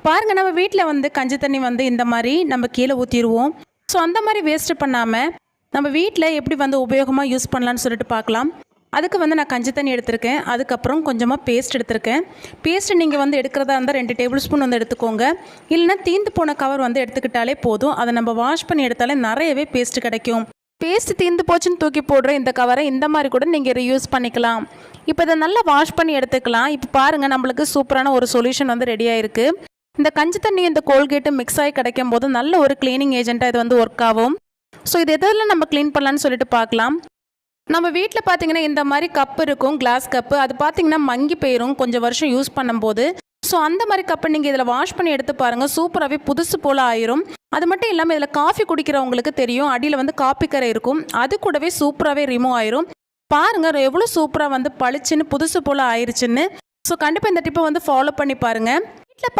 பாருங்கள், நம்ம வீட்டில் வந்து கஞ்சி தண்ணி வந்து இந்த மாதிரி நம்ம கீழே ஊற்றிடுவோம். ஸோ அந்த மாதிரி வேஸ்ட்டு பண்ணாமல் நம்ம வீட்டில் எப்படி வந்து உபயோகமாக யூஸ் பண்ணலான்னு சொல்லிட்டு பார்க்கலாம். அதுக்கு வந்து நான் கஞ்சி தண்ணி எடுத்திருக்கேன். அதுக்கப்புறம் கொஞ்சமாக பேஸ்ட் எடுத்திருக்கேன். பேஸ்ட்டு நீங்கள் வந்து எடுக்கிறதா இருந்தால் 2 டேபிள் ஸ்பூன் வந்து எடுத்துக்கோங்க. இல்லைனா தீந்து போன கவர் வந்து எடுத்துக்கிட்டாலே போதும். அதை நம்ம வாஷ் பண்ணி எடுத்தாலே நிறையவே பேஸ்ட்டு கிடைக்கும். பேஸ்ட்டு தீந்து போச்சுன்னு தூக்கி போடுற இந்த கவரை இந்த மாதிரி கூட நீங்கள் ரீயூஸ் பண்ணிக்கலாம். இப்போ இதை நல்லா வாஷ் பண்ணி எடுத்துக்கலாம். இப்போ பாருங்கள், நம்மளுக்கு சூப்பரான ஒரு சொல்யூஷன் வந்து ரெடி ஆயிருக்கு. இந்த கஞ்சி தண்ணி இந்த கோல்கேட்டு மிக்ஸ் ஆகி கிடைக்கும் போது நல்ல ஒரு க்ளீனிங் ஏஜென்ட்டாக இது வந்து ஒர்க் ஆகும். ஸோ இது எதெல்லாம் நம்ம க்ளீன் பண்ணலான்னு சொல்லிட்டு பார்க்கலாம். நம்ம வீட்டில் பார்த்தீங்கன்னா இந்த மாதிரி கப் இருக்கும், கிளாஸ் கப்பு. அது பார்த்தீங்கன்னா மங்கி போயிடும் கொஞ்சம் வருஷம் யூஸ் பண்ணும்போது. ஸோ அந்த மாதிரி கப்பை நீங்கள் இதில் வாஷ் பண்ணி எடுத்து பாருங்கள், சூப்பராகவே புதுசு போல் ஆயிரும். அது மட்டும் இல்லாமல் இதில் காஃபி குடிக்கிறவங்களுக்கு தெரியும், அடியில் வந்து காப்பி கரை இருக்கும். அது கூடவே சூப்பராகவே ரிமூவ் ஆயிரும். பாருங்கள் எவ்வளோ சூப்பராக வந்து பளிச்சுன்னு புதுசு போல் ஆயிடுச்சுன்னு. ஸோ கண்டிப்பாக இந்த டிப்பை வந்து ஃபாலோ பண்ணி பாருங்கள். வீட்டில்